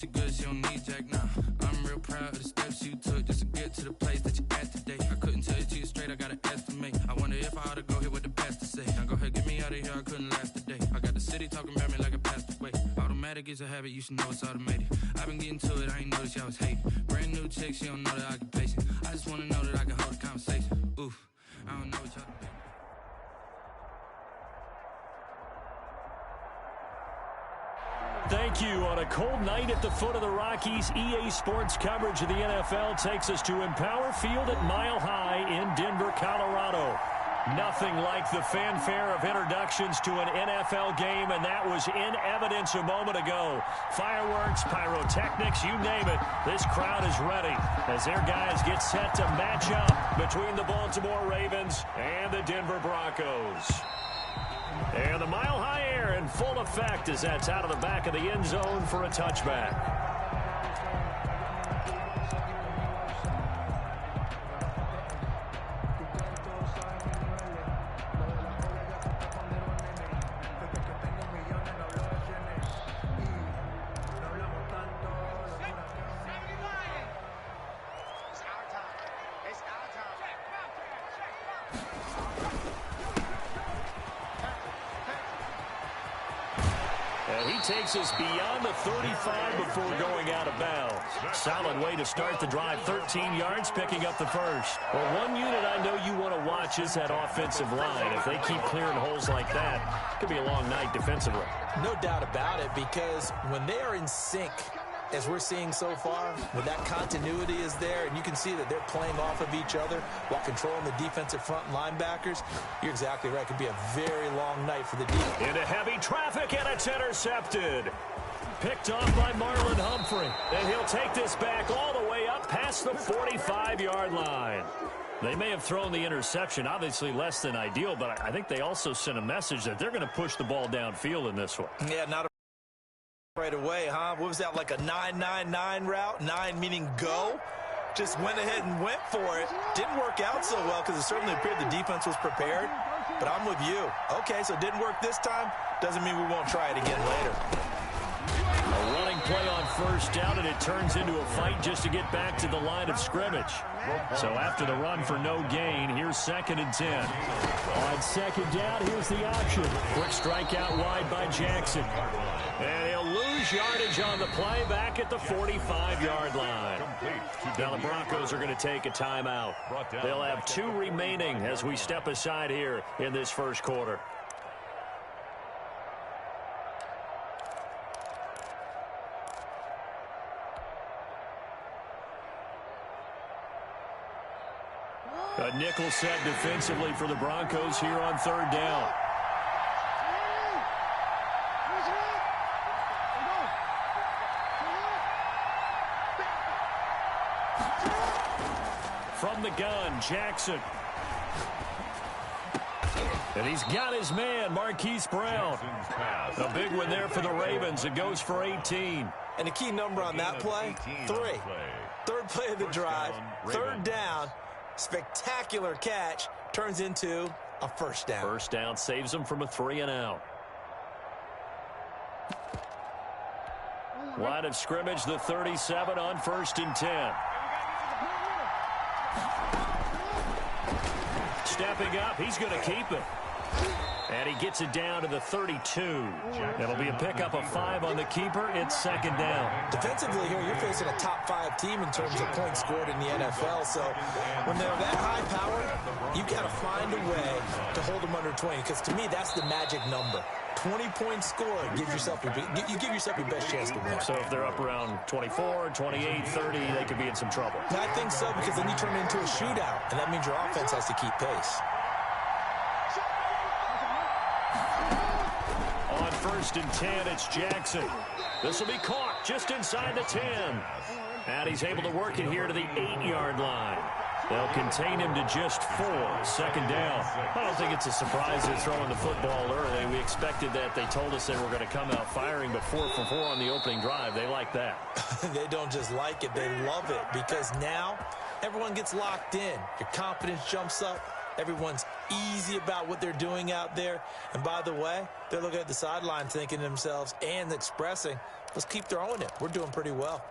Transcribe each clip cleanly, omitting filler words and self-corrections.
Good, she don't need Jack now. I'm real proud of the steps you took just to get to the place that you at today. I couldn't tell you to you straight, I gotta estimate. I wonder if I ought to go here with the best to say. Now go ahead, get me out of here, I couldn't last a day. I got the city talking about me like I passed away. Automatic is a habit, you should know it's automated. I've been getting to it, I ain't noticed y'all was hating. Brand new chick, she don't know the occupation. I just wanna know that I can hold a conversation. Oof, I don't know what y'all think. Thank you. On a cold night at the foot of the Rockies, EA Sports coverage of the NFL takes us to Empower Field at Mile High in Denver, Colorado. Nothing like the fanfare of introductions to an NFL game, and that was in evidence a moment ago. Fireworks, pyrotechnics, you name it. This crowd is ready as their guys get set to match up between the Baltimore Ravens and the Denver Broncos. And the Mile High air in full effect as that's out of the back of the end zone for a touchback. Takes us beyond the 35 before going out of bounds. Solid way to start the drive. 13 yards, picking up the first. Well, one unit I know you want to watch is that offensive line. If they keep clearing holes like that, it could be a long night defensively. No doubt about it, because when they are in sync, as we're seeing so far, when that continuity is there and you can see that they're playing off of each other while controlling the defensive front linebackers, you're exactly right. It could be a very long night for the defense. Into heavy traffic, and it's intercepted. Picked off by Marlon Humphrey. And he'll take this back all the way up past the 45-yard line. They may have thrown the interception, obviously less than ideal, but I think they also sent a message that they're going to push the ball downfield in this one. Yeah, not right away, huh? What was that, like a 9-9-9 route? 9 meaning go? Just went ahead and went for it. Didn't work out so well because it certainly appeared the defense was prepared. But I'm with you. Okay, so it didn't work this time. Doesn't mean we won't try it again later. A running play on first down, and it turns into a fight just to get back to the line of scrimmage. So after the run for no gain, here's 2nd and 10. On second down, here's the option. Quick strike out wide by Jackson. And he'll lose yardage on the play back at the 45-yard line. Now the Broncos are going to take a timeout. They'll have 2 remaining as we step aside here in this first quarter. A nickel set defensively for the Broncos here on 3rd down. From the gun, Jackson. And he's got his man, Marquise Brown. A big one there for the Ravens. It goes for 18. And the key number on that play, 3. 3rd play of the drive, 3rd down. Spectacular catch turns into a first down. First down saves them from a 3-and-out. Line of scrimmage, the 37 on 1st and 10. Stepping up, he's going to keep it. And he gets it down to the 32. It'll be a pickup of 5 on the keeper. It's 2nd down. Defensively here, you're facing a top-5 team in terms of points scored in the NFL. So when they're that high power, you've got to find a way to hold them under 20. Because to me, that's the magic number. 20 points scored. You give yourself your best chance to win. So if they're up around 24, 28, 30, they could be in some trouble. I think so, because then you turn it into a shootout. And that means your offense has to keep pace. On 1st and 10, it's Jackson. This will be caught just inside the 10. And he's able to work it here to the 8-yard line. They'll contain him to just 4. 2nd down. I don't think it's a surprise they're throwing the football early. We expected that. They told us they were going to come out firing, but 4 for 4 on the opening drive. They like that. They don't just like it. They love it, because now everyone gets locked in. Your confidence jumps up. Everyone's easy about what they're doing out there. And by the way, they're looking at the sideline thinking to themselves and expressing, let's keep throwing it. We're doing pretty well.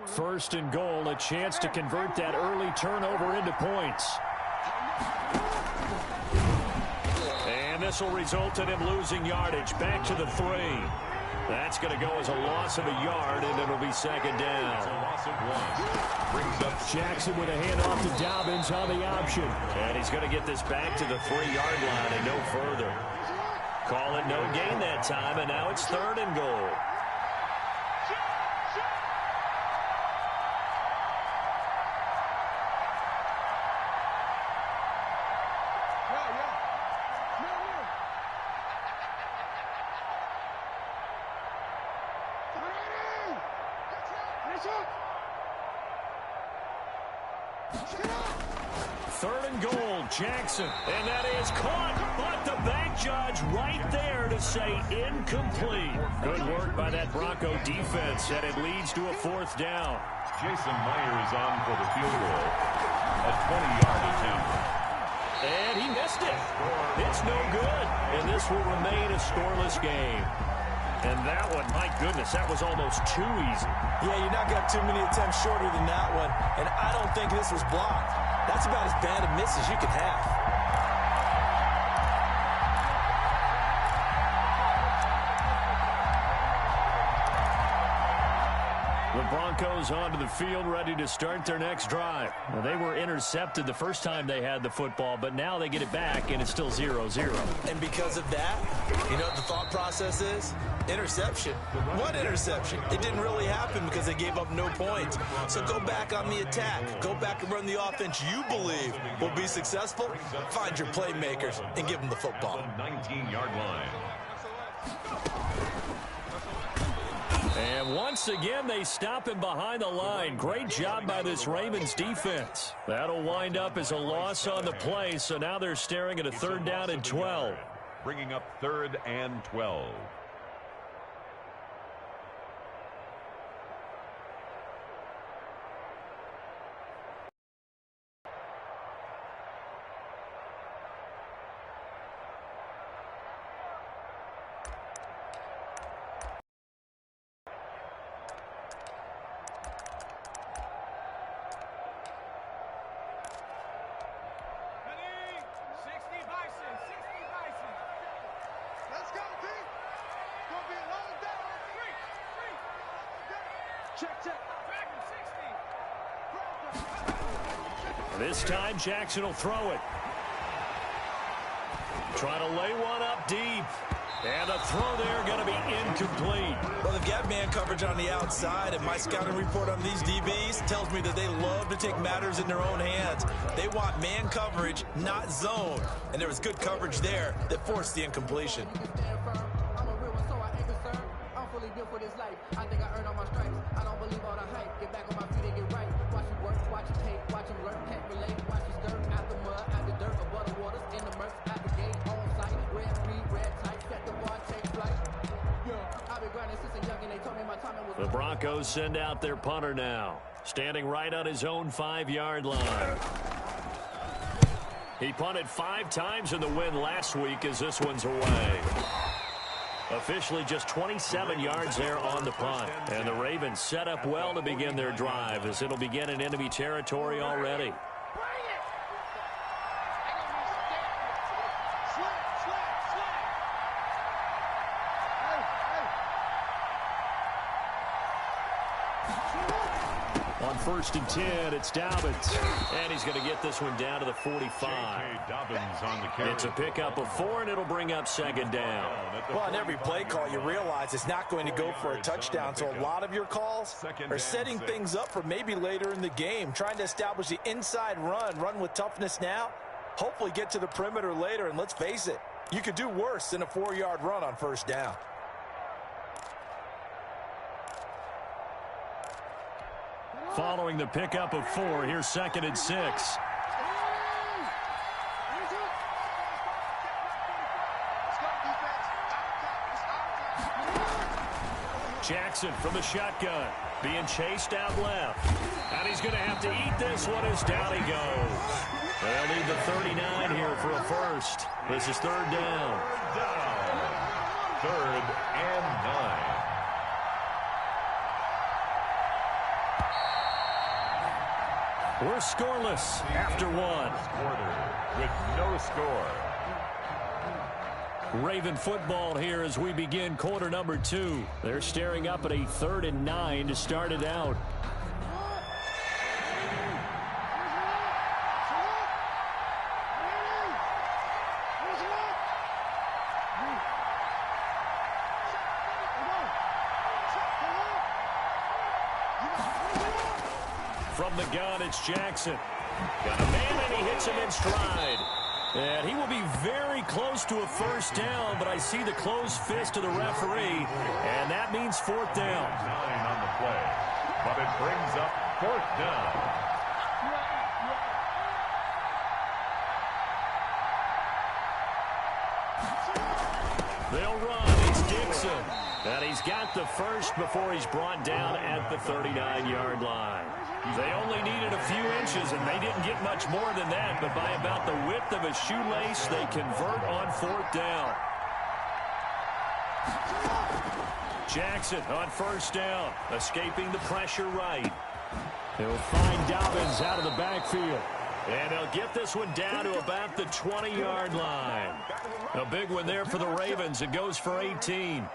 First and goal, a chance to convert that early turnover into points. And this will result in him losing yardage. Back to the 3. That's going to go as a loss of a yard, and it'll be second down. Brings up Jackson with a handoff to Dobbins on the option. And he's going to get this back to the 3-yard line and no further. Call it no gain that time, and now it's third and goal. Third and goal, Jackson. And that is caught, but the back judge right there to say incomplete. Good work by that Bronco defense, and it leads to a 4th down. Jason Meyer is on for the field goal. A 20-yard attempt. And he missed it. It's no good. And this will remain a scoreless game. And that one, my goodness, that was almost too easy. Yeah, you're not got too many attempts shorter than that one. And I don't think this was blocked. That's about as bad a miss as you can have. The Broncos onto the field, ready to start their next drive. Well, they were intercepted the first time they had the football, but now they get it back, and it's still 0-0. And because of that, you know what the thought process is? Interception. What interception? It didn't really happen because they gave up no points. So go back on the attack. Go back and run the offense you believe will be successful. Find your playmakers and give them the football. 19-yard line. And once again, they stop him behind the line. Great job by this Ravens defense. That'll wind up as a loss on the play, so now they're staring at a 3rd down and 12. Bringing up 3rd and 12. This time, Jackson will throw it. Trying to lay one up deep. And the throw there going to be incomplete. Well, they've got man coverage on the outside, and my scouting report on these DBs tells me that they love to take matters in their own hands. They want man coverage, not zone. And there was good coverage there that forced the incompletion. The Broncos send out their punter now, standing right on his own 5-yard line. He punted 5 times in the win last week as this one's away. Officially just 27 yards there on the punt. And the Ravens set up well to begin their drive as it'll begin in enemy territory already. On 1st and 10, it's Dobbins. And he's going to get this one down to the 45. It's a pickup of 4, and it'll bring up 2nd down. Well, on every play call, you realize it's not going to go for a touchdown. So a lot of your calls are setting things up for maybe later in the game, trying to establish the inside run with toughness now, hopefully get to the perimeter later. And let's face it, you could do worse than a 4-yard run on 1st down. Following the pickup of 4, here's 2nd and 6. Jackson from the shotgun, being chased out left. And he's going to have to eat this one as down he goes. They'll need the 39 here for a first. This is 3rd down. 3rd and 9. We're scoreless after 1. Quarter with no score. Raven football here as we begin quarter number 2. They're staring up at a 3rd and 9 to start it out. From the gun, it's Jackson. Got a man, and he hits him in stride. And he will be very close to a first down, but I see the closed fist of the referee, and that means 4th down. 9 on the play, but it brings up 4th down. They'll run. It's Dixon. And he's got the first before he's brought down at the 39-yard line. They only needed a few inches, and they didn't get much more than that, but by about the width of a shoelace, they convert on 4th down. Jackson on first down, escaping the pressure right. He'll find Dobbins out of the backfield. And they'll get this one down to about the 20-yard line. A big one there for the Ravens. It goes for 18.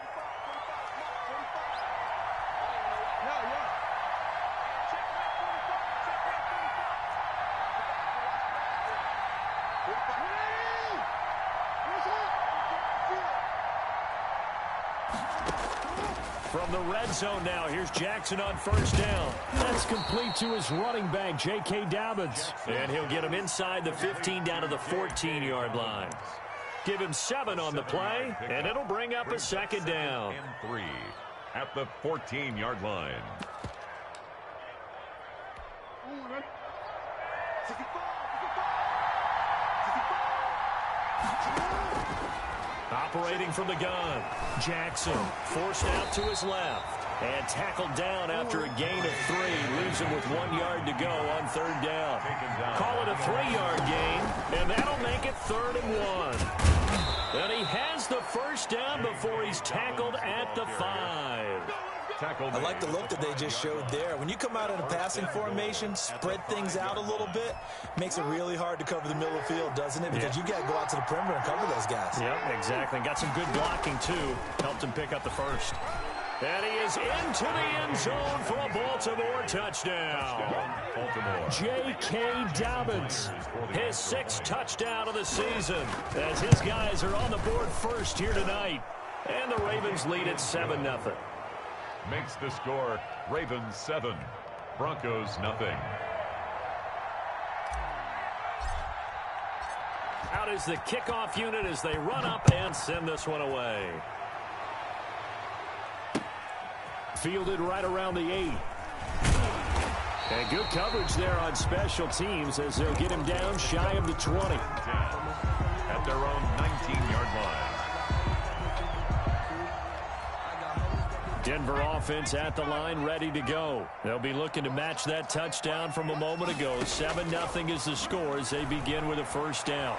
From the red zone now, here's Jackson on first down. That's complete to his running back, J.K. Dobbins. And he'll get him inside the 15 down to the 14-yard line. Give him 7 on the play, and it'll bring up a 2nd down. And 3 at the 14-yard line. Operating from the gun, Jackson forced out to his left and tackled down after a gain of 3. Leaves him with 1 yard to go on 3rd down. Call it a 3-yard gain, and that'll make it 3rd and 1. And he has the first down before he's tackled at the 5. I like the look that they just showed there. When you come out in a passing formation, spread things out a little bit, makes it really hard to cover the middle of the field, doesn't it? Because you got to go out to the perimeter and cover those guys. Yep, exactly. Got some good blocking, too. Helped him pick up the first. And he is into the end zone for a Baltimore touchdown. J.K. Dobbins, his 6th touchdown of the season, as his guys are on the board first here tonight. And the Ravens lead at 7-0. Makes the score Ravens 7, Broncos nothing. Out is the kickoff unit as they run up and send this one away. Fielded right around the 8. And good coverage there on special teams as they'll get him down shy of the 20. At their own 19-yard line. Denver offense at the line, ready to go. They'll be looking to match that touchdown from a moment ago. 7-0 is the score as they begin with a first down.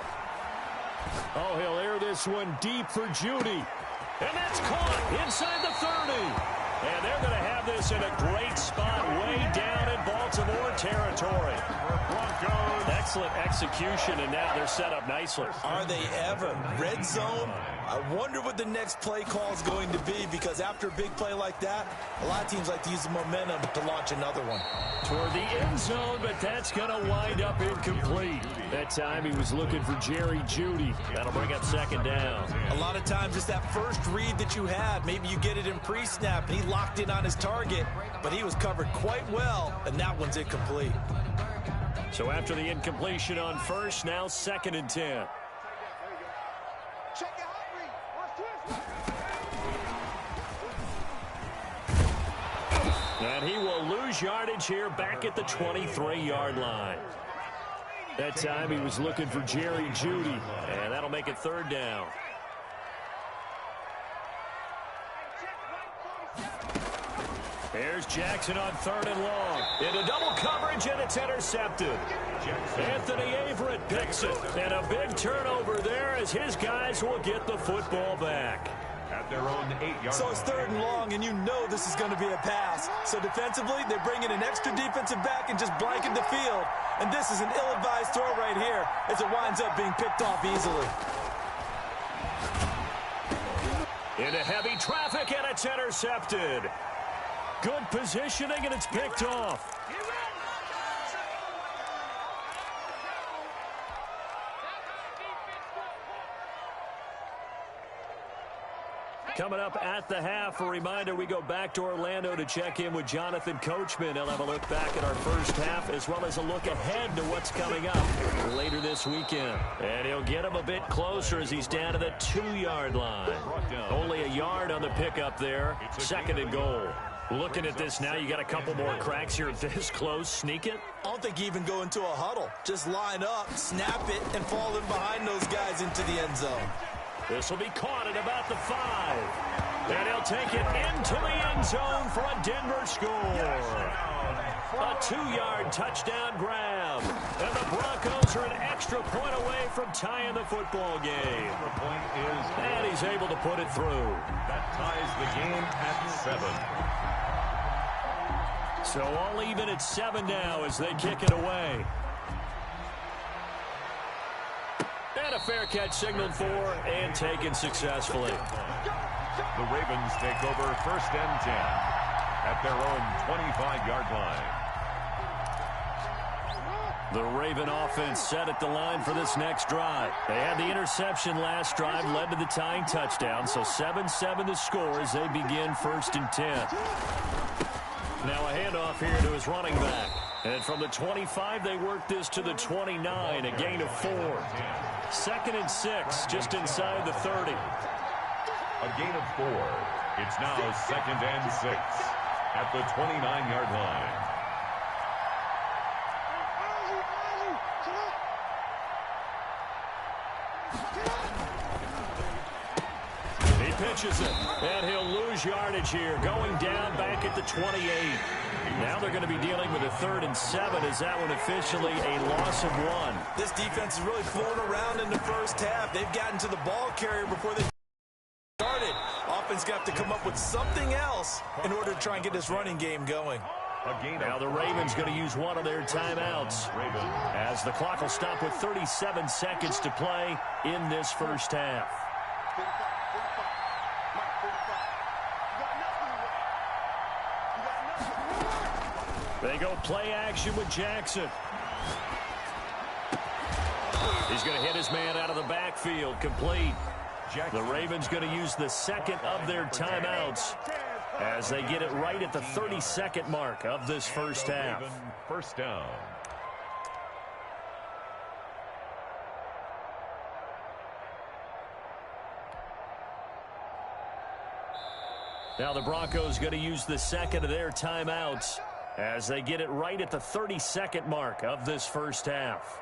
Oh, he'll air this one deep for Judy. And that's caught inside the 30. And they're going to have this in a great spot way down in Baltimore territory. Excellent execution, and now they're set up nicely. Are they ever? Red zone? I wonder what the next play call is going to be, because after a big play like that, a lot of teams like to use the momentum to launch another one. Toward the end zone, but that's going to wind up incomplete. That time he was looking for Jerry Jeudy. That'll bring up 2nd down. A lot of times it's that first read that you had. Maybe you get it in pre-snap, and he locked in on his target, but he was covered quite well, and that one's incomplete. So after the incompletion on first, now 2nd and 10. And he will lose yardage here back at the 23-yard line. That time he was looking for Jerry Jeudy, and that'll make it 3rd down. Here's Jackson on 3rd and long. Into double coverage, and it's intercepted. Anthony Averett picks it. And a big turnover there as his guys will get the football back. at their own 8-yard So it's 3rd and long, and you know this is going to be a pass. So defensively, they bring in an extra defensive back and just blanket the field. And this is an ill-advised throw right here as it winds up being picked off easily. Into heavy traffic, and it's intercepted. Good positioning, and it's picked off. Coming up at the half, a reminder, we go back to Orlando to check in with Jonathan Coachman. He'll have a look back at our first half as well as a look ahead to what's coming up later this weekend. And he'll get him a bit closer as he's down to the 2-yard line. Only a yard on the pickup there. 2nd and goal. Looking at this now, you got a couple more cracks here this close. Sneak it? I don't think you even go into a huddle. Just line up, snap it, and fall in behind those guys into the end zone. This will be caught at about the 5. And he'll take it into the end zone for a Denver score. A 2-yard touchdown grab. And the Broncos are an extra point away from tying the football game. And he's able to put it through. That ties the game at 7. So all even at 7 now as they kick it away. And a fair catch signaled for and taken successfully. The Ravens take over 1st and 10 at their own 25-yard line. The Raven offense set at the line for this next drive. They had the interception last drive, led to the tying touchdown, so 7-7 the score as they begin 1st and 10. Now a handoff here to his running back. And from the 25, they work this to the 29, a gain of 4. 2nd and 6, just inside the 30. A gain of 4. It's now 2nd and 6 at the 29-yard line. He pitches it, and he'll lose yardage here, going down back at the 28. Now they're going to be dealing with a 3rd and 7. Is that one officially a loss of 1? This defense is really flown around in the first half. They've gotten to the ball carrier before they started. Offense got to come up with something else in order to try and get this running game going. Now the Ravens going to use one of their timeouts as the clock will stop with 37 seconds to play in this first half. They go play action with Jackson. He's going to hit his man out of the backfield, complete. The Ravens going to use the 2nd of their timeouts as they get it right at the 32nd mark of this first half. 1st down. Now the Broncos going to use the 2nd of their timeouts as they get it right at the 32nd mark of this first half.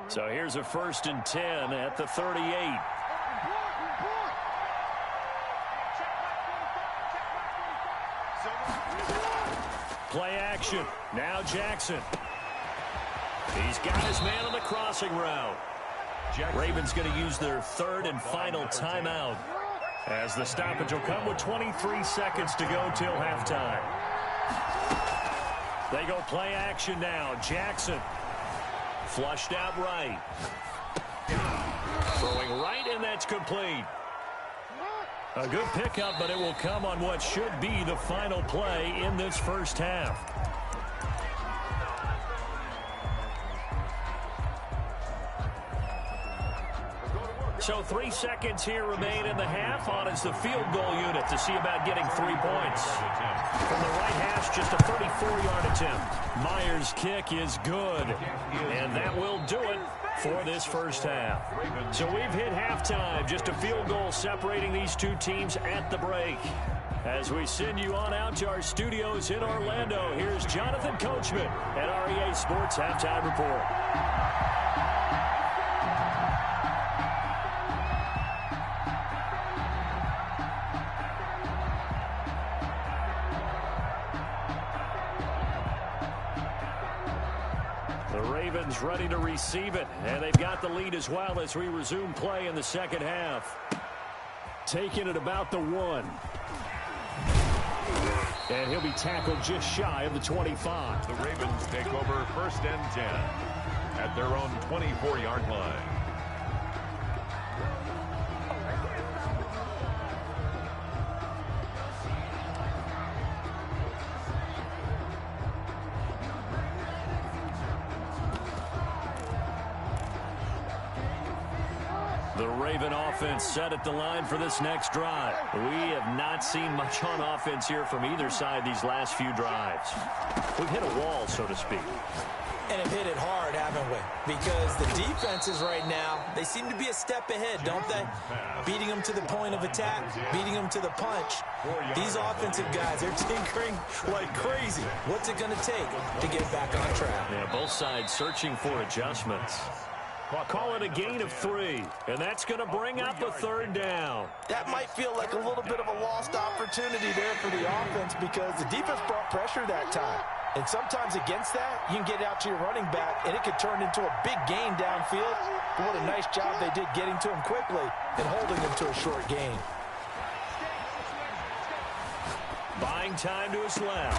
So here's a 1st and 10 at the 38. Play action. Now Jackson. He's got his man on the crossing route. Ravens going to use their 3rd and final timeout as the stoppage will come with 23 seconds to go till halftime. They go play action now. Jackson. Flushed out right. Throwing right, and that's complete. A good pickup, but it will come on what should be the final play in this first half. So 3 seconds here remain in the half. On is the field goal unit to see about getting 3 points. From the right hash, just a 34-yard attempt. Myers' kick is good. And that will do it for this first half. So we've hit halftime. Just a field goal separating these two teams at the break. As we send you on out to our studios in Orlando, here's Jonathan Coachman at REA Sports Halftime Report. Ravens ready to receive it, and they've got the lead as well as we resume play in the second half. Taking it about the 1. And he'll be tackled just shy of the 25. The Ravens take over 1st and 10 at their own 24-yard line. The Raven offense set at the line for this next drive. We have not seen much on offense here from either side these last few drives. We've hit a wall, so to speak. And have hit it hard, haven't we? Because the defenses right now, they seem to be a step ahead, don't they? Beating them to the point of attack, beating them to the punch. These offensive guys, they're tinkering like crazy. What's it going to take to get back on track? Yeah, both sides searching for adjustments. Call it a gain of 3, and that's going to bring up a 3rd down. That might feel like a little bit of a lost opportunity there for the offense because the defense brought pressure that time. And sometimes against that, you can get out to your running back, and it could turn into a big gain downfield. But what a nice job they did getting to him quickly and holding him to a short gain. Buying time to his left.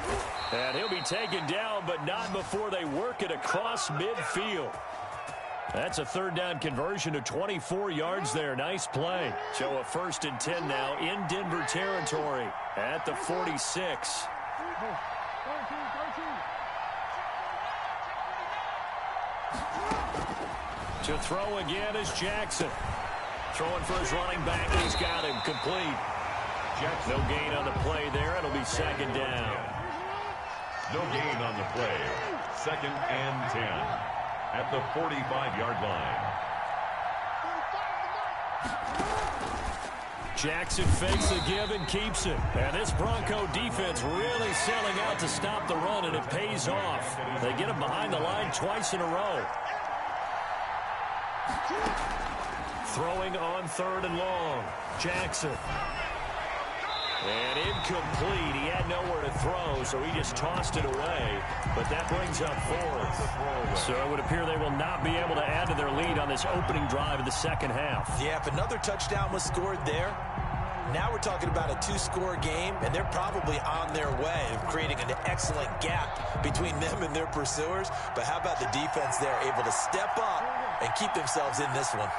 And he'll be taken down, but not before they work it across midfield. That's a 3rd down conversion of 24 yards there. Nice play. So a 1st and 10 now in Denver territory at the 46. To throw again is Jackson. Throwing for his running back. He's got him complete. No gain on the play there. It'll be 2nd down. No gain on the play. 2nd and 10 at the 45-yard line. Jackson fakes the give and keeps it. And this Bronco defense really selling out to stop the run, and it pays off. They get him behind the line twice in a row. Throwing on 3rd and long. Jackson. And incomplete. He had nowhere to throw, so he just tossed it away. But that brings up 4th. So it would appear they will not be able to add to their lead on this opening drive of the second half. Yeah, if another touchdown was scored there, now we're talking about a 2-score game, and they're probably on their way of creating an excellent gap between them and their pursuers. But how about the defense there, able to step up and keep themselves in this one?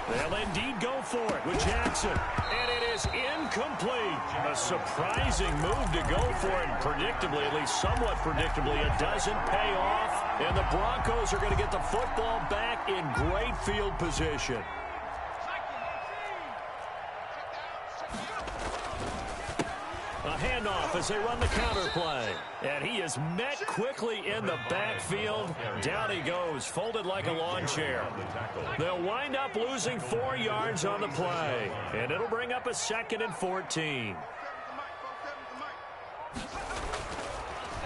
They'll indeed go for it with Jackson. And it is incomplete. A surprising move to go for it. Predictably, at least somewhat predictably, it doesn't pay off. And the Broncos are going to get the football back in great field position. A handoff as they run the counter play. And he is met quickly in the backfield. Down he goes, folded like a lawn chair. They'll wind up losing 4 yards on the play. And it'll bring up a 2nd and 14.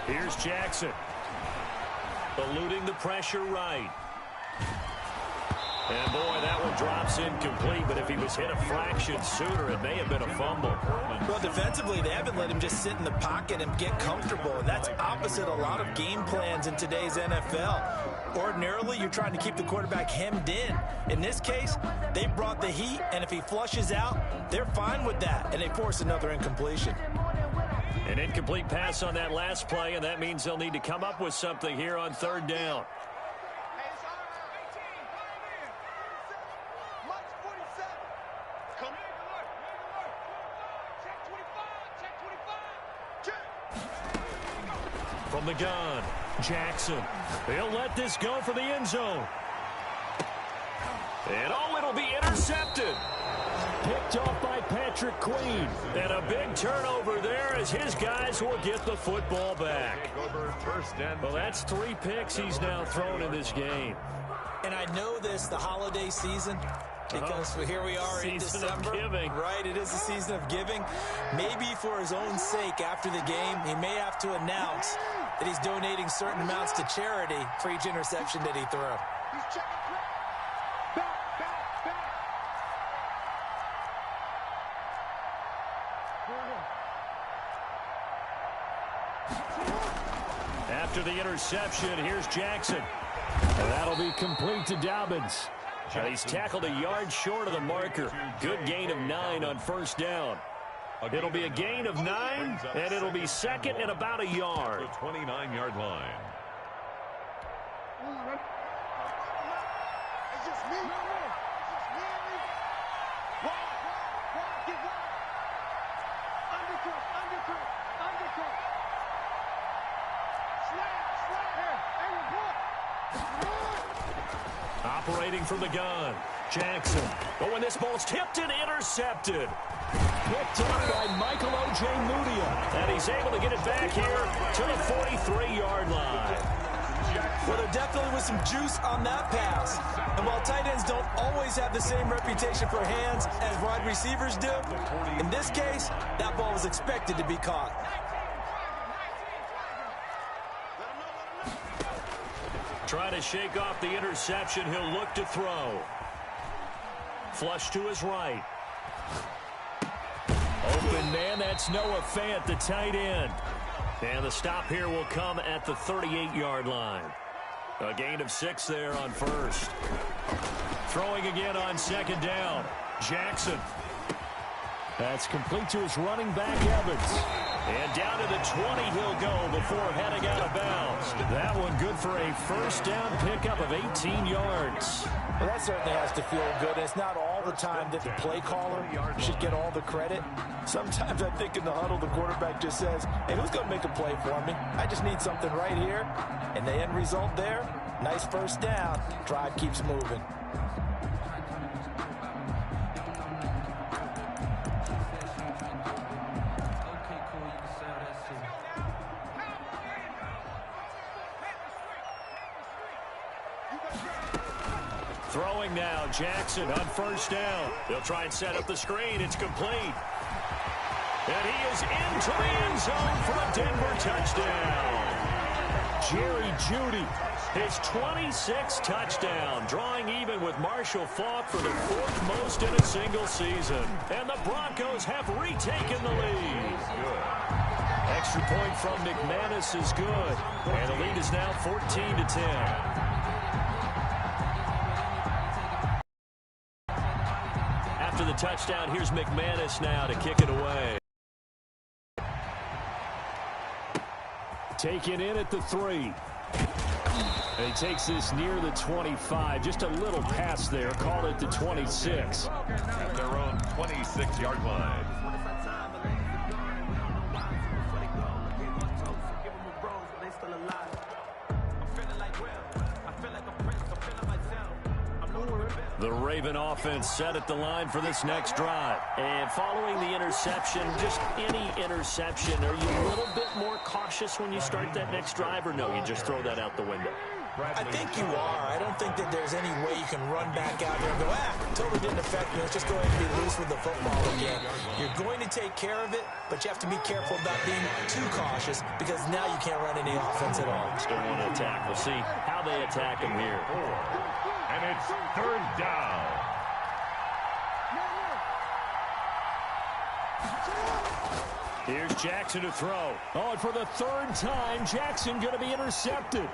Here's Jackson. Eluding the pressure right. And, boy, that one drops incomplete, but if he was hit a fraction sooner, it may have been a fumble. Well, defensively, they haven't let him just sit in the pocket and get comfortable, and that's opposite a lot of game plans in today's NFL. Ordinarily, you're trying to keep the quarterback hemmed in. In this case, they brought the heat, and if he flushes out, they're fine with that, and they force another incompletion. An incomplete pass on that last play, and that means they'll need to come up with something here on 3rd down. From the gun, Jackson. He'll let this go for the end zone. And it'll be intercepted. Picked off by Patrick Queen. And a big turnover there as his guys will get the football back. Well, that's 3 picks he's now thrown in this game. And I know this, the holiday season, because here we are in December. Giving. Right, it is the season of giving. Maybe for his own sake after the game, he may have to announce that he's donating certain amounts to charity for each interception that he threw. after the interception. Here's Jackson. And that'll be complete to Dobbins. And he's tackled a yard short of the marker. Good gain of 9 on first down. It'll be a gain of 9, and it'll be second and about a yard. The 29-yard line. Operating from the gun, Jackson. Oh, and this ball's tipped and intercepted. Picked up by Michael O.J. Mudia. And he's able to get it back here to the 43-yard line. Well, there definitely was some juice on that pass. And while tight ends don't always have the same reputation for hands as wide receivers do, in this case, that ball was expected to be caught. Trying to shake off the interception. He'll look to throw. Flush to his right. Open man, that's Noah Fant, the tight end. And the stop here will come at the 38-yard line. A gain of 6 there on first. Throwing again on second down. Jackson. That's complete to his running back, Evans. And down to the 20 he'll go before heading out of bounds. That one good for a first down pickup of 18 yards. Well, that certainly has to feel good. It's not all the time that the play caller should get all the credit. Sometimes I think in the huddle, the quarterback just says, hey, who's going to make a play for me? I just need something right here. And the end result there, nice first down. Drive keeps moving. Throwing now, Jackson on first down. They'll try and set up the screen. It's complete. And he is into the end zone for a Denver touchdown. Jerry Jeudy, his 26th touchdown, drawing even with Marshall Faulk for the 4th most in a single season. And the Broncos have retaken the lead. Extra point from McManus is good. And the lead is now 14-10. After the touchdown, here's McManus now to kick it away. Taken in at the 3. And he takes this near the 25. Just a little pass there. Call it the 26. At their own 26-yard line. The Raven offense set at the line for this next drive. And following the interception, just any interception, are you a little bit more cautious when you start that next drive, or no, you just throw that out the window? I think you are. I don't think that there's any way you can run back out there and go, totally didn't affect me. Let's just go ahead and be loose with the football again. You're going to take care of it, but you have to be careful about being too cautious because now you can't run any offense at all. Still want to attack. We'll see how they attack him here. And it's third down. Here's Jackson to throw. Oh, and for the 3rd time, Jackson going to be intercepted.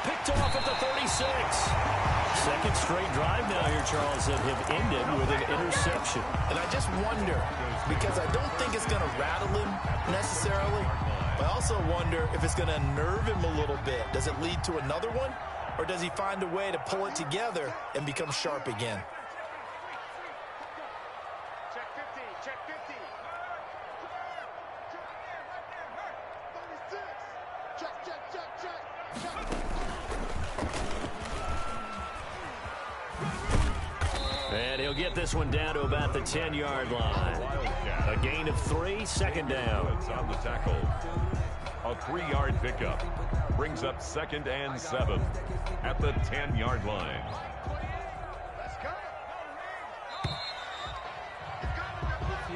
Picked off at the 36. Second straight drive now here, Charles, that have ended with an interception. And I just wonder, because I don't think it's going to rattle him necessarily, but I also wonder if it's going to nerve him a little bit. Does it lead to another one? Or does he find a way to pull it together and become sharp again? Check 50, check 50. And he'll get this one down to about the 10-yard line. A gain of 3, second down. On the tackle. A 3-yard pickup. Brings up 2nd and 7 at the 10-yard line.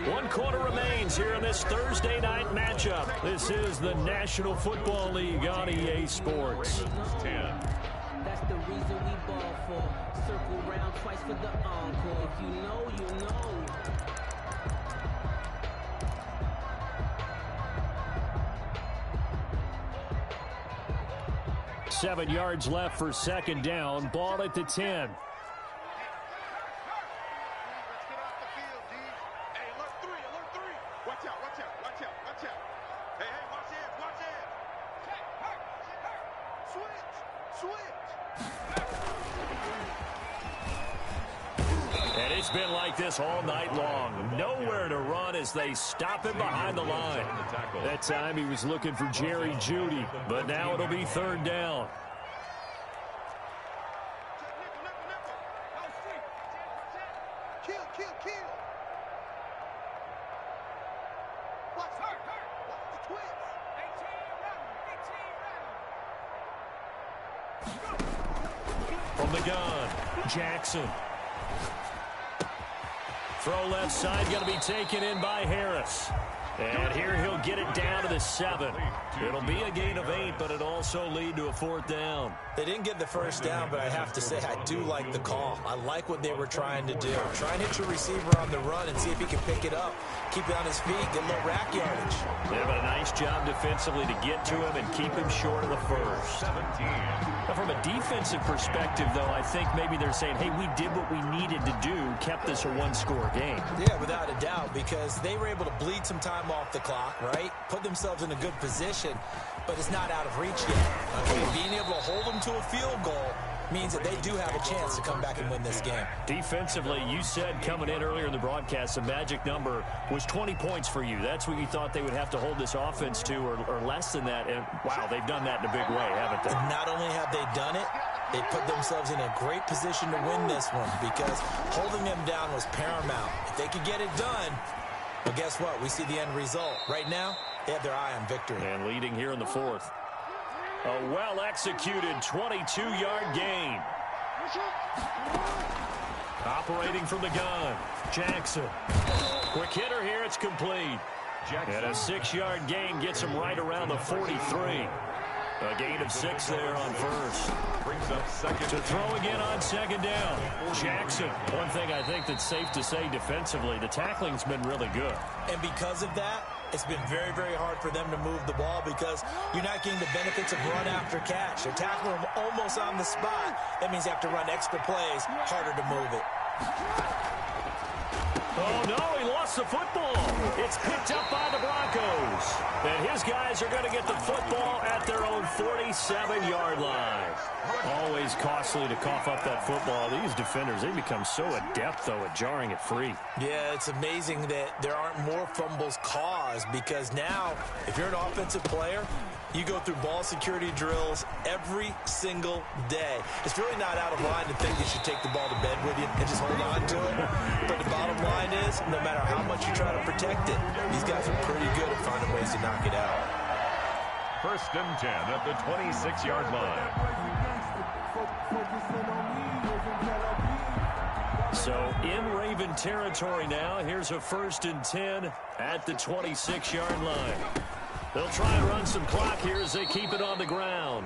One quarter remains here in this Thursday night matchup. This is the National Football League on EA Sports. 10. That's the reason we ball for. Circle round twice for the encore. If you know, you know. 7 yards left for second down. Ball at the 10. And it's been like this all night long. Nowhere to run as they stop him behind the line. That time he was looking for Jerry Jeudy, but now it'll be third down. From the gun, Jackson. Throw left side, going to be taken in by Harris. And here he'll get it down to the 7. It'll be a gain of 8, but it also lead to a fourth down. They didn't get the first down, but I have to say I do like the call. I like what they were trying to do. Try and hit your receiver on the run and see if he can pick it up. Keep it on his feet, get a little rack yardage. Yeah, but a nice job defensively to get to him and keep him short of the first. 17. Now, from a defensive perspective, though, I think maybe they're saying, hey, we did what we needed to do, kept this a one-score game. Yeah, without a doubt, because they were able to bleed some time off the clock, right? Put themselves in a good position, but it's not out of reach yet. Okay, being able to hold them to a field goal means that they do have a chance to come back and win this game. Defensively, you said coming in earlier in the broadcast, the magic number was 20 points for you. That's what you thought they would have to hold this offense to, or less than that. And, wow, they've done that in a big way, haven't they? Not only have they done it, they put themselves in a great position to win this one because holding them down was paramount. If they could get it done, well, guess what? We see the end result. Right now, they have their eye on victory. And leading here in the fourth. A well-executed 22-yard gain. Operating from the gun, Jackson. Quick hitter here, it's complete. Jackson. And a 6-yard gain gets him right around the 43. A gain of 6 there on first. Brings up second. To throw again on second down, Jackson. One thing I think that's safe to say defensively, the tackling's been really good. And because of that, it's been very, very hard for them to move the ball because you're not getting the benefits of run after catch. They're tackling them almost on the spot. That means you have to run extra plays, harder to move it. Oh, no, he lost the football. It's picked up by the Broncos. And his guys are going to get the football at their own 47-yard line. Always costly to cough up that football. These defenders, they become so adept, though, at jarring it free. Yeah, it's amazing that there aren't more fumbles caused because now, if you're an offensive player, you go through ball security drills every single day. It's really not out of line to think you should take the ball to bed with you and just hold on to it. But the bottom line is, no matter how much you try to protect it, these guys are pretty good at finding ways to knock it out. First and 10 at the 26-yard line. So in Raven territory now, here's a first and 10 at the 26-yard line. They'll try and run some clock here as they keep it on the ground.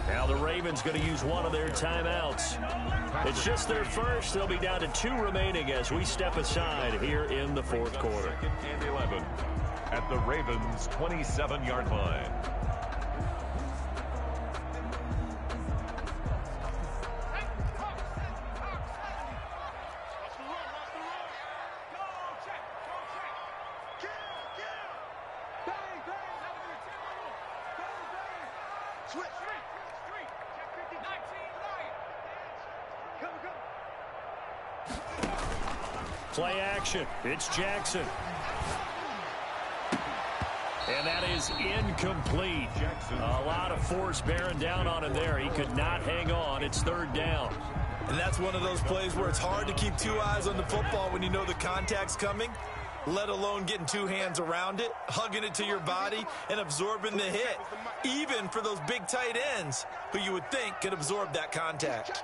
Now the Ravens going to use one of their timeouts. It's just their first. They'll be down to 2 remaining as we step aside here in the fourth quarter. Second and 11 at the Ravens' 27-yard line. Play action. It's Jackson. And that is incomplete. A lot of force bearing down on him there. He could not hang on. It's third down. And that's one of those plays where it's hard to keep 2 eyes on the football when you know the contact's coming, let alone getting 2 hands around it, hugging it to your body, and absorbing the hit. Even for those big tight ends who you would think could absorb that contact.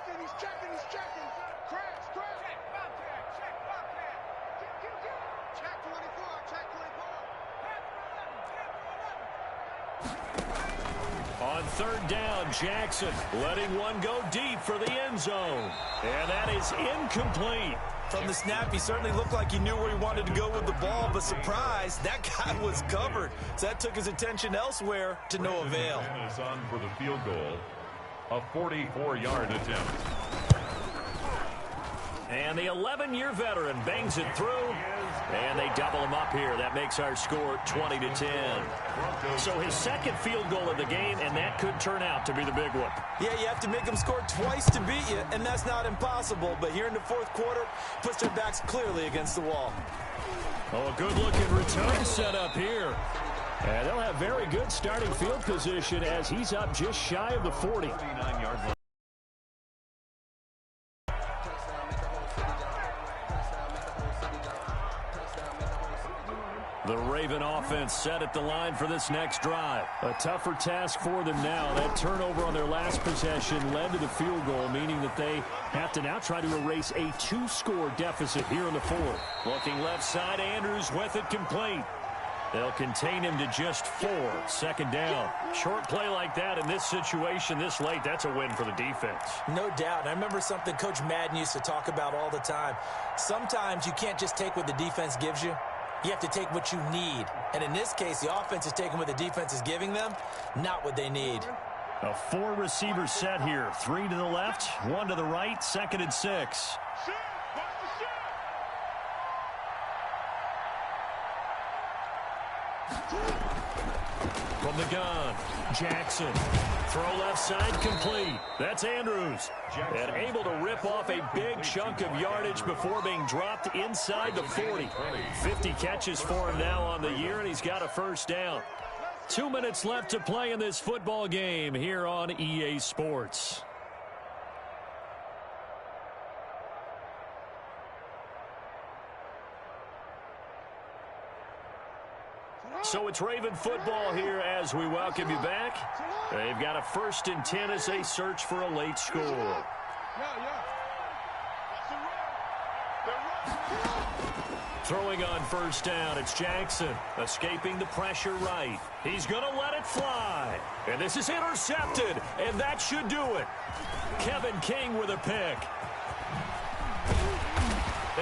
On third down, Jackson letting one go deep for the end zone. And that is incomplete. From the snap, he certainly looked like he knew where he wanted to go with the ball, but surprise, that guy was covered. So that took his attention elsewhere to no avail. And is on for the field goal. A 44-yard attempt. And the 11-year veteran bangs it through, and they double him up here. That makes our score 20-10. So his second field goal of the game, and that could turn out to be the big one. Yeah, you have to make them score twice to beat you, and that's not impossible. But here in the fourth quarter, puts their backs clearly against the wall. Oh, a good-looking return set up here. And they'll have very good starting field position as he's up just shy of the 40. 39-yard line. The Raven offense set at the line for this next drive. A tougher task for them now. That turnover on their last possession led to the field goal, meaning that they have to now try to erase a 2-score deficit here in the fourth. Looking left side, Andrews with it complete. They'll contain him to just 4. Second down. Short play like that in this situation this late, that's a win for the defense. No doubt. And I remember something Coach Madden used to talk about all the time. Sometimes you can't just take what the defense gives you. You have to take what you need. And in this case, the offense is taking what the defense is giving them, not what they need. A 4-receiver set here. 3 to the left, 1 to the right, 2nd and 6. From the gun, Jackson. Throw left side complete. That's Andrews. And able to rip off a big chunk of yardage before being dropped inside the 40. 50 catches for him now on the year, and he's got a first down. 2 minutes left to play in this football game here on EA Sports. So it's Raven football here as we welcome you back. They've got a 1st and 10 as they search for a late score. Throwing on first down, it's Jackson. Escaping the pressure right. He's going to let it fly. And this is intercepted, and that should do it. Kevin King with a pick.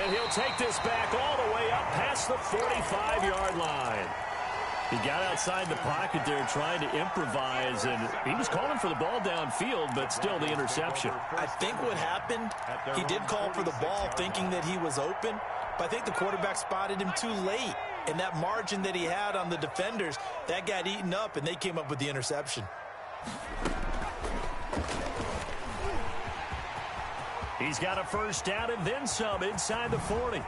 And he'll take this back all the way up past the 45-yard line. He got outside the pocket there trying to improvise, and he was calling for the ball downfield, but still the interception. I think what happened, he did call for the ball thinking that he was open, but I think the quarterback spotted him too late. And that margin that he had on the defenders, that got eaten up, and they came up with the interception. He's got a first down and then some inside the 40.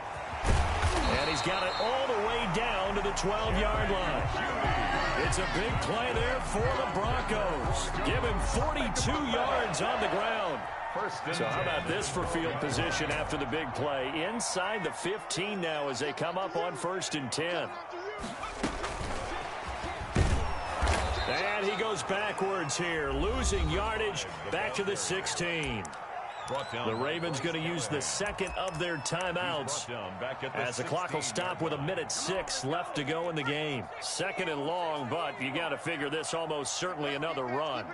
And he's got it all the way down to the 12-yard line. It's a big play there for the Broncos. Give him 42 yards on the ground. So how about this for field position after the big play? Inside the 15 now as they come up on 1st and 10. And he goes backwards here, losing yardage back to the 16. The Ravens going to use the 2nd of their timeouts as the clock will stop with 1:06 left to go in the game. 2nd and long, but you got to figure this almost certainly another run.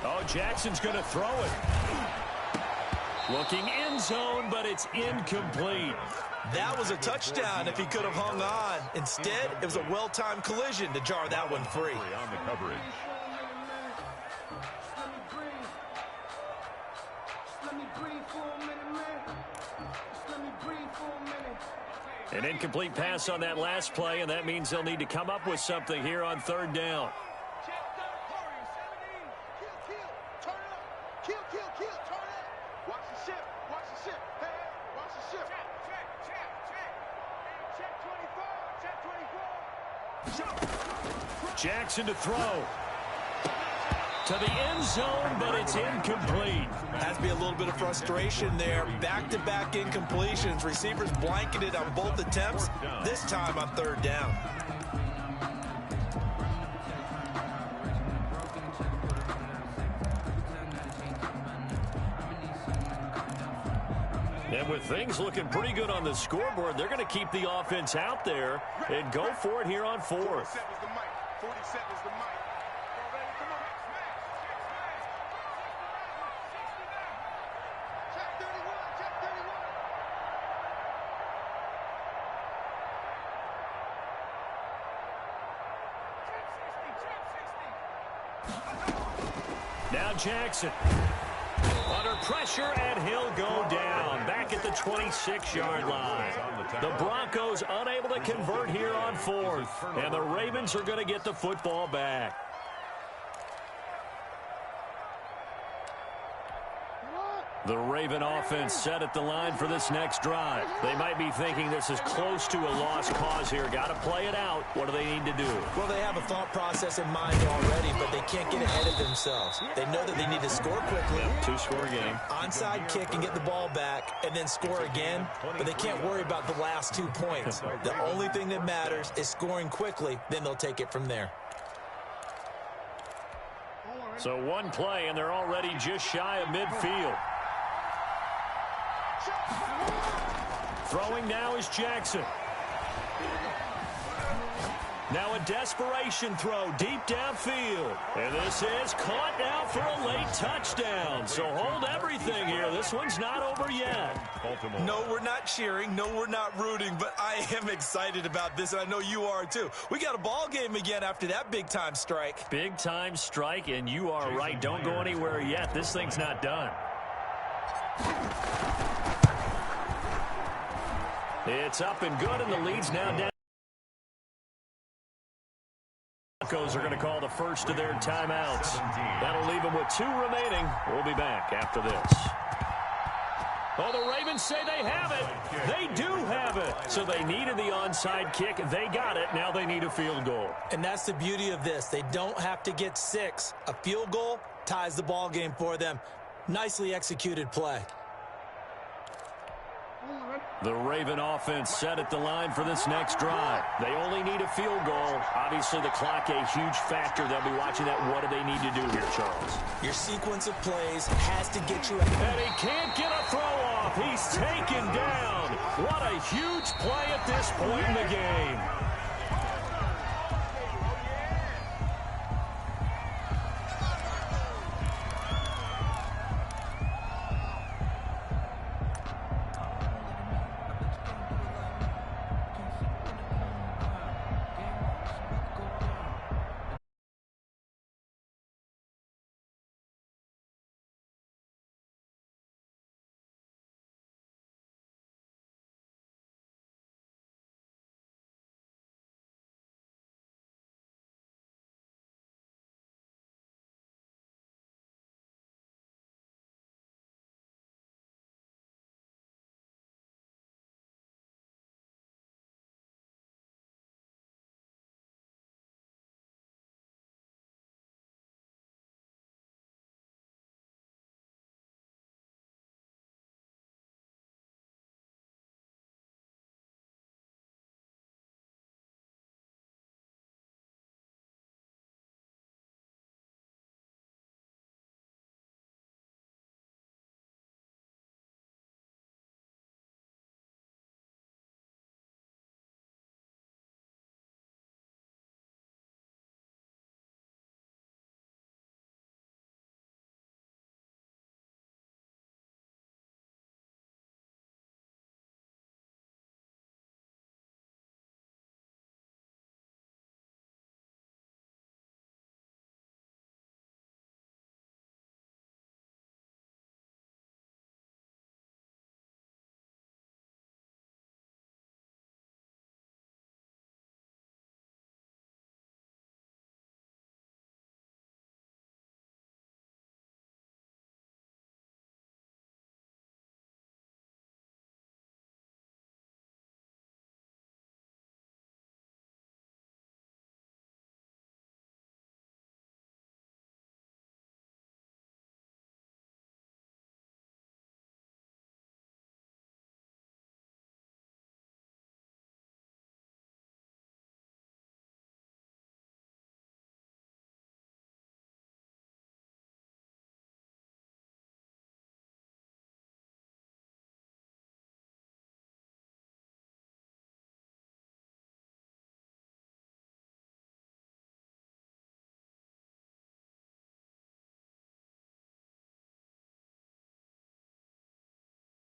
Oh, Jackson's going to throw it. Looking end zone, but it's incomplete. That was a touchdown if he could have hung on. Instead, it was a well-timed collision to jar that one free. On the coverage. An incomplete pass on that last play, and that means they'll need to come up with something here on 3rd down. Jackson to throw. To the end zone, but it's incomplete. Has to be a little bit of frustration there. Back-to-back incompletions. Receivers blanketed on both attempts, this time on 3rd down. And with things looking pretty good on the scoreboard, they're going to keep the offense out there and go for it here on 4th. Now Jackson. Under pressure, and he'll go down. Back at the 26-yard line. The Broncos unable to convert here on fourth. And the Ravens are going to get the football back. The Raven offense set at the line for this next drive. They might be thinking this is close to a lost cause here. Got to play it out. What do they need to do? Well, they have a thought process in mind already, but they can't get ahead of themselves. They know that they need to score quickly. Two-score game. Onside kick and get the ball back and then score again, but they can't worry about the last 2 points. The only thing that matters is scoring quickly, then they'll take it from there. So one play, and they're already just shy of midfield. Throwing now is Jackson. Now a desperation throw deep downfield. And this is caught now for a late touchdown. So hold everything here. This one's not over yet. Baltimore. No, we're not cheering. No, we're not rooting. But I am excited about this, and I know you are too. We got a ball game again after that big-time strike. Big-time strike, and you are right. Don't go anywhere yet. This thing's not done. It's up and good, and the lead's now down. Broncos are going to call the first of their timeouts. That'll leave them with 2 remaining. We'll be back after this. Oh, the Ravens say they have it. They do have it. So they needed the onside kick. They got it. Now they need a field goal. And that's the beauty of this. They don't have to get 6. A field goal ties the ball game for them. Nicely executed play. The Raven offense set at the line for this next drive. They only need a field goal. Obviously, the clock a huge factor. They'll be watching that. What do they need to do here, Charles? Your sequence of plays has to get you ahead. And he can't get a throw off. He's taken down. What a huge play at this point in the game.